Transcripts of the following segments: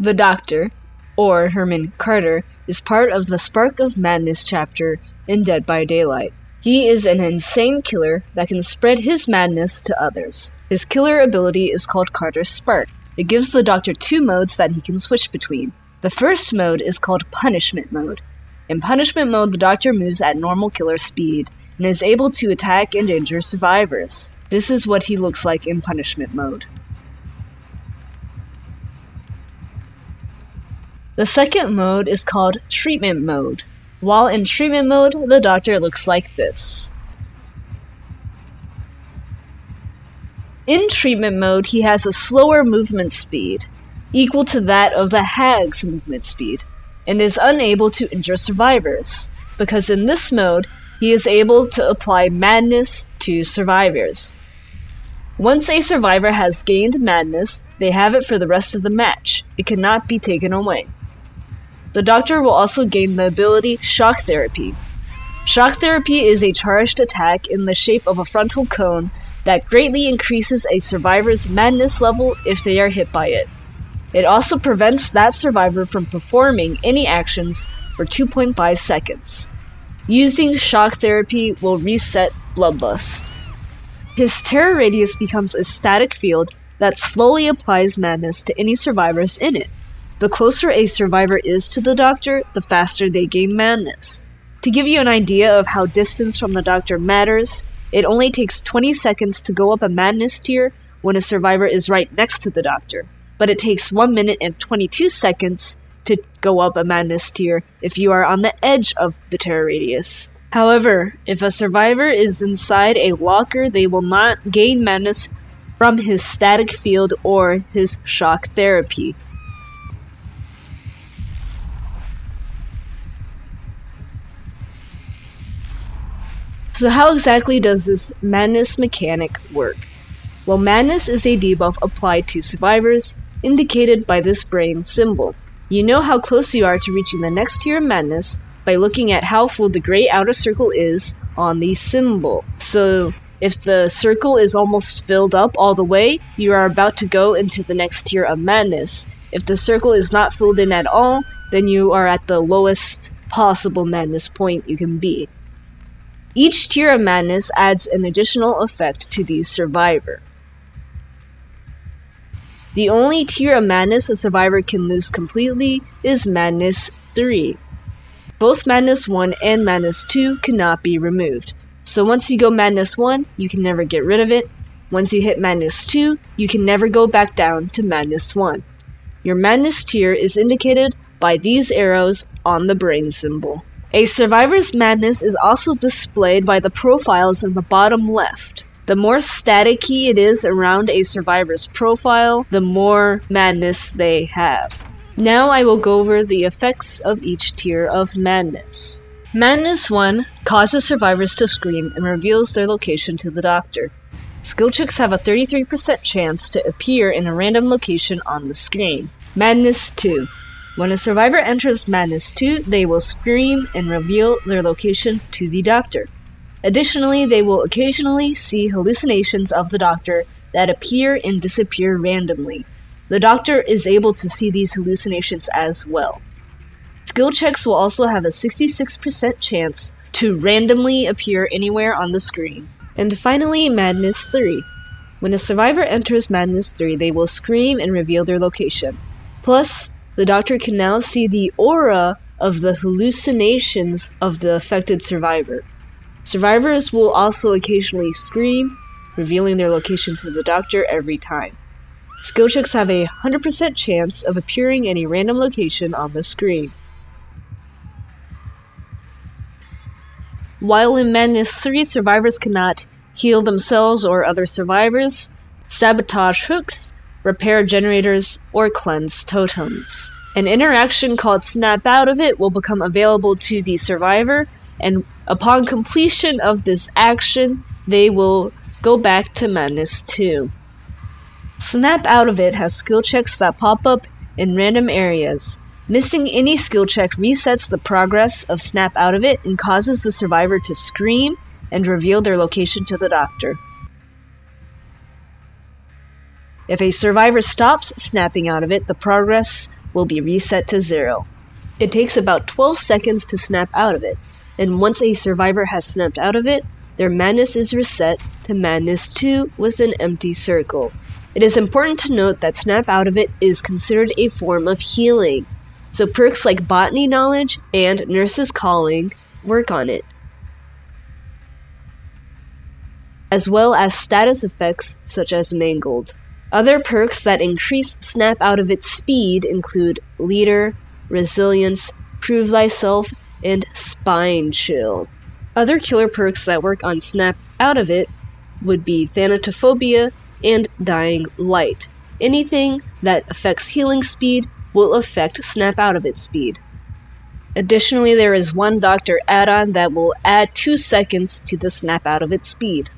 The Doctor, or Herman Carter, is part of the Spark of Madness chapter in Dead by Daylight. He is an insane killer that can spread his madness to others. His killer ability is called Carter's Spark. It gives the Doctor 2 modes that he can switch between. The first mode is called Punishment Mode. In Punishment Mode, the Doctor moves at normal killer speed and is able to attack and injure survivors. This is what he looks like in Punishment Mode. The second mode is called Treatment Mode. While in Treatment Mode, the Doctor looks like this. In Treatment Mode, he has a slower movement speed, equal to that of the Hag's movement speed, and is unable to injure survivors, because in this mode, he is able to apply madness to survivors. Once a survivor has gained madness, they have it for the rest of the match. It cannot be taken away. The Doctor will also gain the ability Shock Therapy. Shock Therapy is a charged attack in the shape of a frontal cone that greatly increases a survivor's madness level if they are hit by it. It also prevents that survivor from performing any actions for 2.5 seconds. Using Shock Therapy will reset Bloodlust. His terror radius becomes a static field that slowly applies madness to any survivors in it. The closer a survivor is to the Doctor, the faster they gain madness. To give you an idea of how distance from the Doctor matters, it only takes 20 seconds to go up a madness tier when a survivor is right next to the Doctor, but it takes 1 minute and 22 seconds to go up a madness tier if you are on the edge of the terror radius. However, if a survivor is inside a locker, they will not gain madness from his static field or his shock therapy. So how exactly does this madness mechanic work? Well, madness is a debuff applied to survivors, indicated by this brain symbol. You know how close you are to reaching the next tier of madness by looking at how full the gray outer circle is on the symbol. So if the circle is almost filled up all the way, you are about to go into the next tier of madness. If the circle is not filled in at all, then you are at the lowest possible madness point you can be. Each tier of madness adds an additional effect to the survivor. The only tier of madness a survivor can lose completely is Madness 3. Both Madness 1 and Madness 2 cannot be removed. So once you go Madness 1, you can never get rid of it. Once you hit Madness 2, you can never go back down to Madness 1. Your Madness tier is indicated by these arrows on the brain symbol. A survivor's madness is also displayed by the profiles in the bottom left. The more staticky it is around a survivor's profile, the more madness they have. Now I will go over the effects of each tier of madness. Madness 1 causes survivors to scream and reveals their location to the Doctor. Skill checks have a 33% chance to appear in a random location on the screen. Madness 2. When a survivor enters Madness 2, they will scream and reveal their location to the Doctor. Additionally, they will occasionally see hallucinations of the Doctor that appear and disappear randomly. The Doctor is able to see these hallucinations as well. Skill checks will also have a 66% chance to randomly appear anywhere on the screen. And finally, Madness 3. When a survivor enters Madness 3, they will scream and reveal their location. Plus, the Doctor can now see the aura of the hallucinations of the affected survivor. Survivors will also occasionally scream, revealing their location to the Doctor every time. Skill checks have a 100% chance of appearing in a random location on the screen. While in Madness 3, survivors cannot heal themselves or other survivors, sabotage hooks, repair generators, or cleanse totems. An interaction called Snap Out of It will become available to the survivor, and upon completion of this action, they will go back to Madness 2. Snap Out of It has skill checks that pop up in random areas. Missing any skill check resets the progress of Snap Out of It and causes the survivor to scream and reveal their location to the Doctor. If a survivor stops snapping out of it, the progress will be reset to 0. It takes about 12 seconds to snap out of it, and once a survivor has snapped out of it, their madness is reset to madness 2 with an empty circle. It is important to note that snap out of it is considered a form of healing, so perks like Botany Knowledge and Nurse's Calling work on it, as well as status effects such as Mangled. Other perks that increase snap out of its speed include Leader, Resilience, Prove Thyself, and Spine Chill. Other killer perks that work on snap out of it would be Thanatophobia and Dying Light. Anything that affects healing speed will affect snap out of its speed. Additionally, there is one Doctor add-on that will add 2 seconds to the snap out of its speed.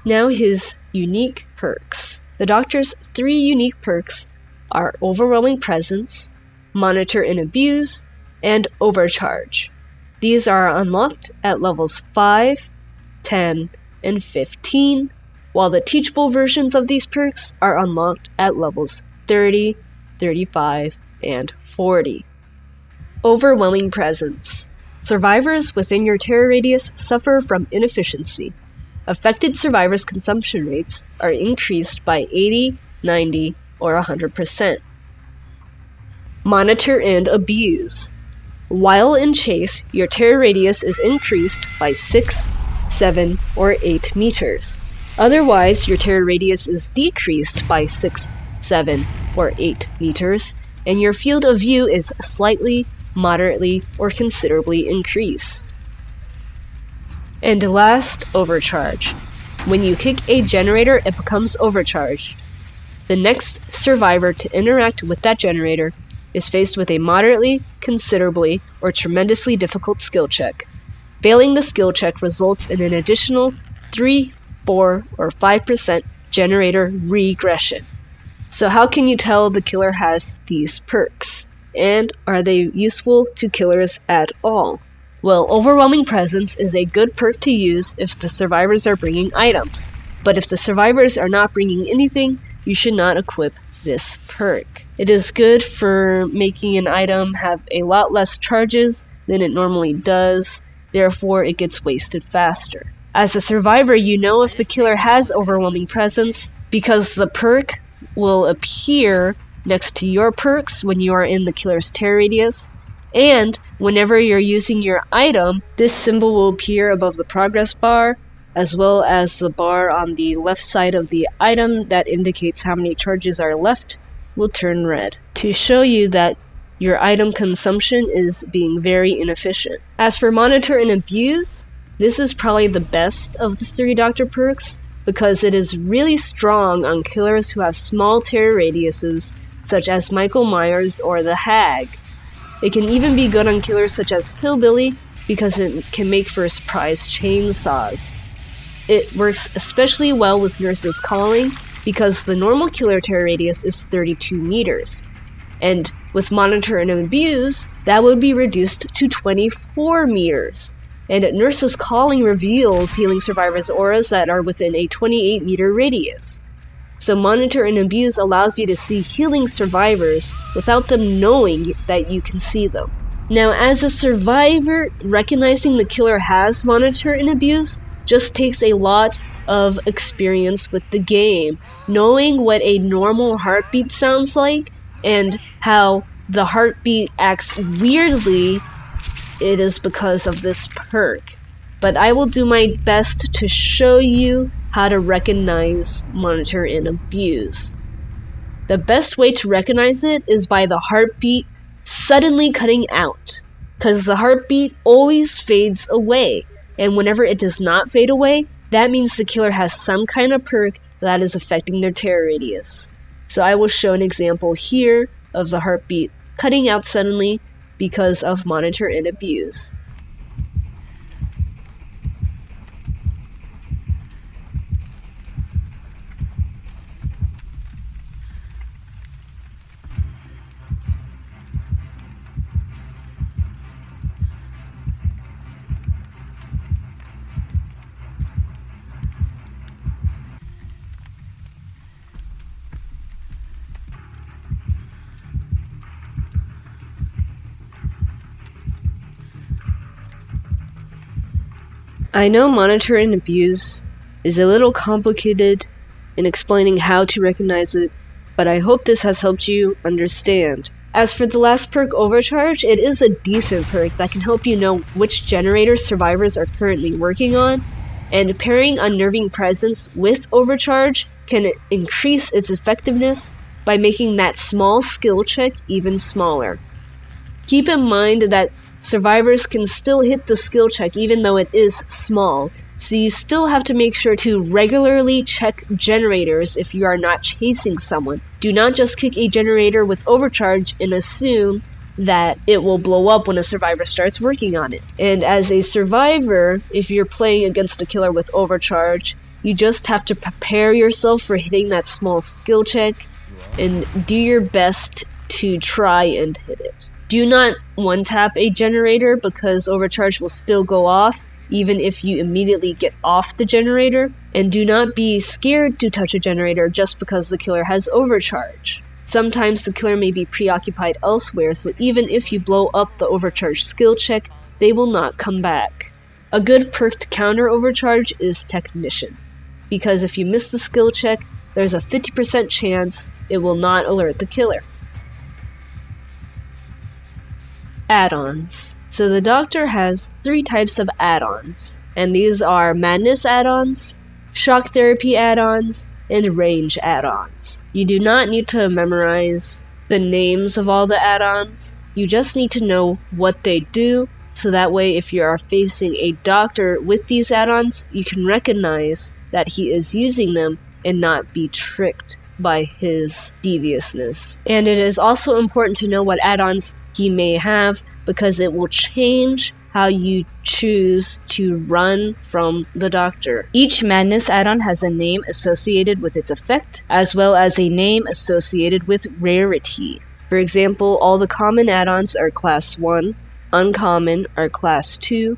Now his unique perks. The Doctor's 3 unique perks are Overwhelming Presence, Monitor and Abuse, and Overcharge. These are unlocked at levels 5, 10, and 15, while the teachable versions of these perks are unlocked at levels 30, 35, and 40. Overwhelming Presence. Survivors within your terror radius suffer from inefficiency. Affected survivors' consumption rates are increased by 80, 90, or 100%. Monitor and Abuse. While in chase, your terror radius is increased by 6, 7, or 8 meters. Otherwise, your terror radius is decreased by 6, 7, or 8 meters, and your field of view is slightly, moderately, or considerably increased. And last, Overcharge. When you kick a generator, it becomes overcharged. The next survivor to interact with that generator is faced with a moderately, considerably, or tremendously difficult skill check. Failing the skill check results in an additional 3, 4, or 5% generator regression. So how can you tell the killer has these perks? And are they useful to killers at all? Well, Overwhelming Presence is a good perk to use if the survivors are bringing items. But if the survivors are not bringing anything, you should not equip this perk. It is good for making an item have a lot less charges than it normally does, therefore it gets wasted faster. As a survivor, you know if the killer has Overwhelming Presence because the perk will appear next to your perks when you are in the killer's terror radius, and whenever you're using your item, this symbol will appear above the progress bar, as well as the bar on the left side of the item that indicates how many charges are left will turn red, to show you that your item consumption is being very inefficient. As for Monitor and Abuse, this is probably the best of the 3 Doctor perks, because it is really strong on killers who have small terror radiuses, such as Michael Myers or the Hag. It can even be good on killers such as Hillbilly, because it can make for surprise chainsaws. It works especially well with Nurse's Calling, because the normal killer terror radius is 32 meters. And with Monitor and Abuse, that would be reduced to 24 meters. And Nurse's Calling reveals healing survivors' auras that are within a 28-meter radius. So Monitor and Abuse allows you to see healing survivors without them knowing that you can see them. Now, as a survivor, recognizing the killer has Monitor and Abuse just takes a lot of experience with the game. Knowing what a normal heartbeat sounds like and how the heartbeat acts weirdly, it is because of this perk. But I will do my best to show you how to recognize Monitor and Abuse. The best way to recognize it is by the heartbeat suddenly cutting out, because the heartbeat always fades away, and whenever it does not fade away, that means the killer has some kind of perk that is affecting their terror radius. So I will show an example here of the heartbeat cutting out suddenly because of Monitor and Abuse. I know monitor and abuse is a little complicated in explaining how to recognize it, but I hope this has helped you understand. As for the last perk, Overcharge, it is a decent perk that can help you know which generator survivors are currently working on, and pairing Unnerving Presence with Overcharge can increase its effectiveness by making that small skill check even smaller. Keep in mind that survivors can still hit the skill check even though it is small, so you still have to make sure to regularly check generators if you are not chasing someone. Do not just kick a generator with Overcharge and assume that it will blow up when a survivor starts working on it. And as a survivor, if you're playing against a killer with Overcharge, you just have to prepare yourself for hitting that small skill check and do your best to try and hit it. Do not one-tap a generator because Overcharge will still go off even if you immediately get off the generator, and do not be scared to touch a generator just because the killer has Overcharge. Sometimes the killer may be preoccupied elsewhere, so even if you blow up the Overcharge skill check, they will not come back. A good perk to counter Overcharge is Technician, because if you miss the skill check, there's a 50% chance it will not alert the killer. Add-ons. So the Doctor has 3 types of add-ons, and these are Madness add-ons, Shock Therapy add-ons, and Range add-ons. You do not need to memorize the names of all the add-ons, you just need to know what they do, so that way if you are facing a Doctor with these add-ons, you can recognize that he is using them and not be tricked by his deviousness. And it is also important to know what add-ons he may have, because it will change how you choose to run from the Doctor. Each Madness add-on has a name associated with its effect, as well as a name associated with rarity. For example, all the common add-ons are Class 1, Uncommon are Class 2,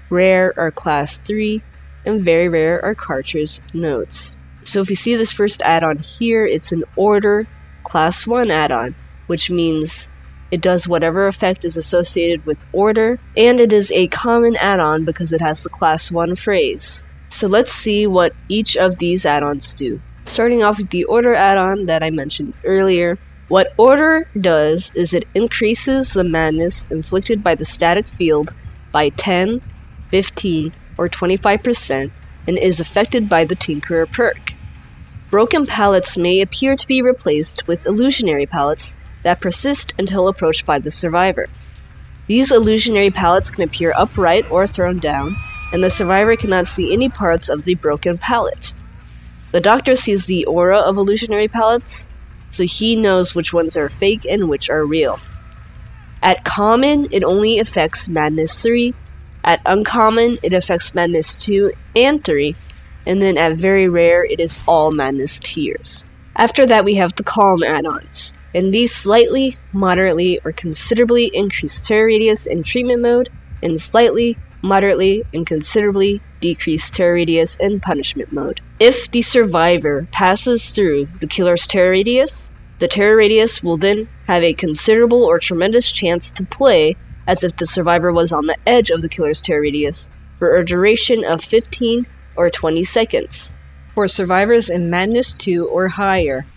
Rare are Class 3, and Very Rare are Carter's Notes. So if you see this first add-on here, it's an Order Class 1 add-on, which means it does whatever effect is associated with order, and it is a common add-on because it has the Class 1 phrase. So let's see what each of these add-ons do. Starting off with the Order add-on that I mentioned earlier, what Order does is it increases the madness inflicted by the static field by 10, 15, or 25%, and is affected by the Tinkerer perk. Broken pallets may appear to be replaced with illusionary pallets that persist until approached by the survivor. These illusionary pallets can appear upright or thrown down, and the survivor cannot see any parts of the broken pallet. The Doctor sees the aura of illusionary pallets, so he knows which ones are fake and which are real. At Common, it only affects Madness 3, at Uncommon, it affects Madness 2 and 3, and then at Very Rare, it is all Madness tiers. After that, we have the Calm add-ons, and these slightly, moderately, or considerably increase terror radius in treatment mode, and slightly, moderately, and considerably decrease terror radius in punishment mode. If the survivor passes through the killer's terror radius, the terror radius will then have a considerable or tremendous chance to play as if the survivor was on the edge of the killer's terror radius for a duration of 15 or 20 seconds. For survivors in Madness 2 or higher.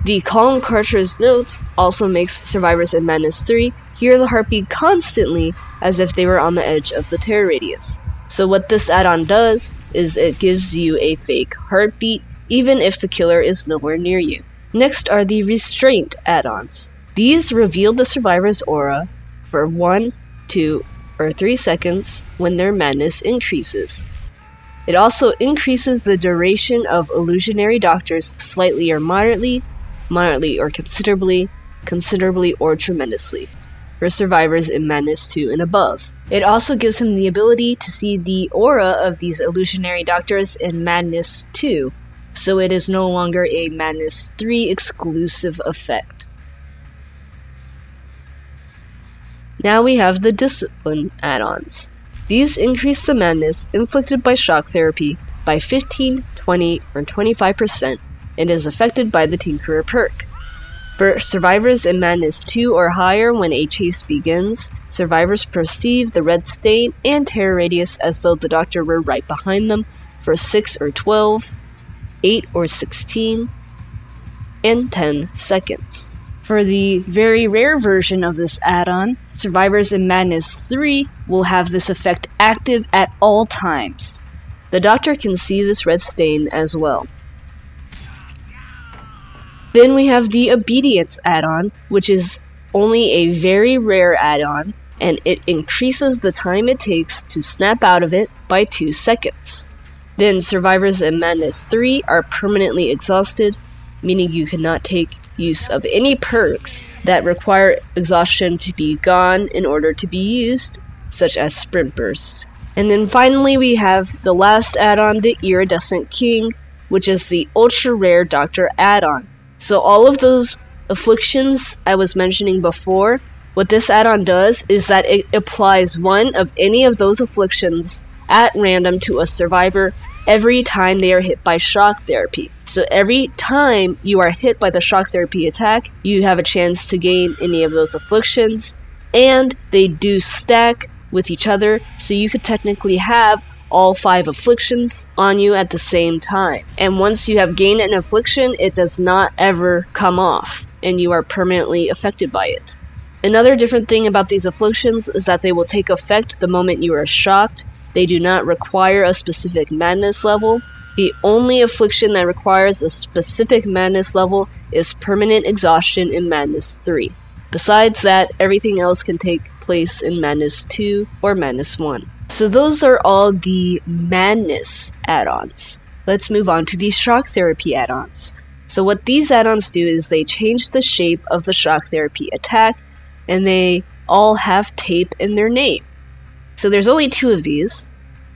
The Calm Carter's Notes also makes survivors in Madness 3 hear the heartbeat constantly as if they were on the edge of the terror radius. So what this add-on does is it gives you a fake heartbeat even if the killer is nowhere near you. Next are the Restraint add-ons. These reveal the survivor's aura for 1, 2, or 3 seconds when their madness increases. It also increases the duration of illusionary doctors slightly or moderately, moderately or considerably, considerably or tremendously, for survivors in Madness 2 and above. It also gives him the ability to see the aura of these illusionary doctors in Madness 2, so it is no longer a Madness 3 exclusive effect. Now we have the Discipline add-ons. These increase the madness inflicted by shock therapy by 15, 20, or 25%, and is affected by the Tinkerer perk. For survivors in Madness 2 or higher, when a chase begins, survivors perceive the red stain and terror radius as though the Doctor were right behind them for 6 or 12, 8 or 16, and 10 seconds. For the very rare version of this add-on, survivors in Madness 3 will have this effect active at all times. The Doctor can see this red stain as well. Then we have the Obedience add-on, which is only a very rare add-on, and it increases the time it takes to snap out of it by 2 seconds. Then survivors in Madness 3 are permanently exhausted, meaning you cannot take use of any perks that require exhaustion to be gone in order to be used, such as Sprint Burst. And then finally we have the last add-on, the Iridescent King, which is the ultra rare Doctor add-on. So all of those afflictions I was mentioning before, what this add-on does is that it applies one of any of those afflictions at random to a survivor every time they are hit by shock therapy. So every time you are hit by the shock therapy attack, you have a chance to gain any of those afflictions, and they do stack with each other, so you could technically have all 5 afflictions on you at the same time. And once you have gained an affliction, it does not ever come off, and you are permanently affected by it. Another different thing about these afflictions is that they will take effect the moment you are shocked. They do not require a specific madness level. The only affliction that requires a specific madness level is permanent exhaustion in Madness 3. Besides that, everything else can take place in Madness 2 or Madness 1. So those are all the Madness add-ons. Let's move on to the Shock Therapy add-ons. So what these add-ons do is they change the shape of the shock therapy attack, and they all have tape in their name. So there's only 2 of these.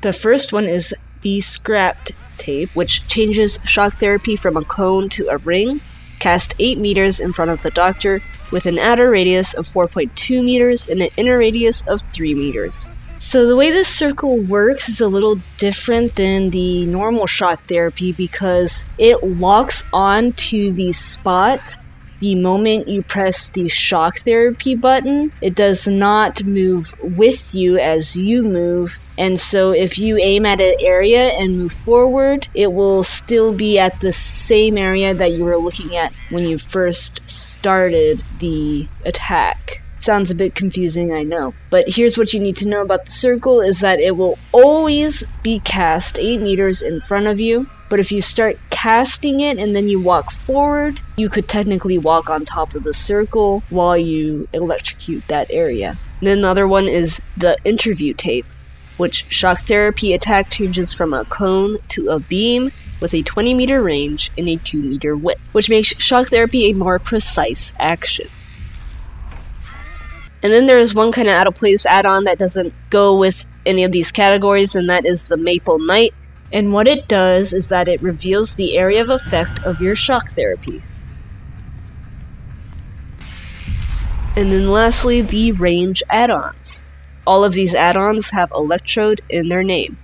The first one is the Scrapped Tape, which changes shock therapy from a cone to a ring, cast 8 meters in front of the Doctor, with an outer radius of 4.2 meters and an inner radius of 3 meters. So the way this circle works is a little different than the normal shock therapy because it locks on to the spot the moment you press the shock therapy button. It does not move with you as you move, and so if you aim at an area and move forward, it will still be at the same area that you were looking at when you first started the attack. Sounds a bit confusing, I know. But here's what you need to know about the circle is that it will always be cast 8 meters in front of you. But if you start casting it and then you walk forward, you could technically walk on top of the circle while you electrocute that area. And then another one is the Interview Tape, which shock therapy attack changes from a cone to a beam with a 20-meter range and a 2-meter width, which makes shock therapy a more precise action. And then there is one kind of out-of-place add-on that doesn't go with any of these categories, and that is the Maple Knight. And what it does is that it reveals the area of effect of your shock therapy. And then lastly, the Range add-ons. All of these add-ons have Electrode in their name.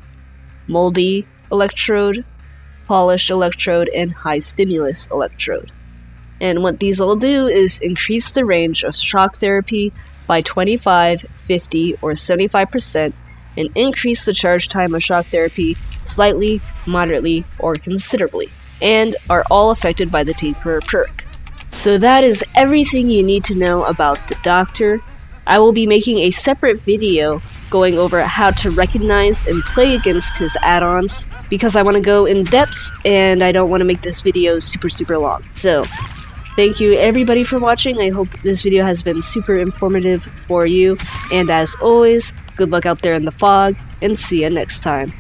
Moldy Electrode, Polished Electrode, and High Stimulus Electrode. And what these all do is increase the range of shock therapy by 25, 50, or 75%, and increase the charge time of shock therapy slightly, moderately, or considerably, and are all affected by the Taper perk. So that is everything you need to know about the Doctor. I will be making a separate video going over how to recognize and play against his add-ons, because I want to go in depth, and I don't want to make this video super long. So, thank you everybody for watching. I hope this video has been super informative for you, and as always, good luck out there in the fog, and see you next time.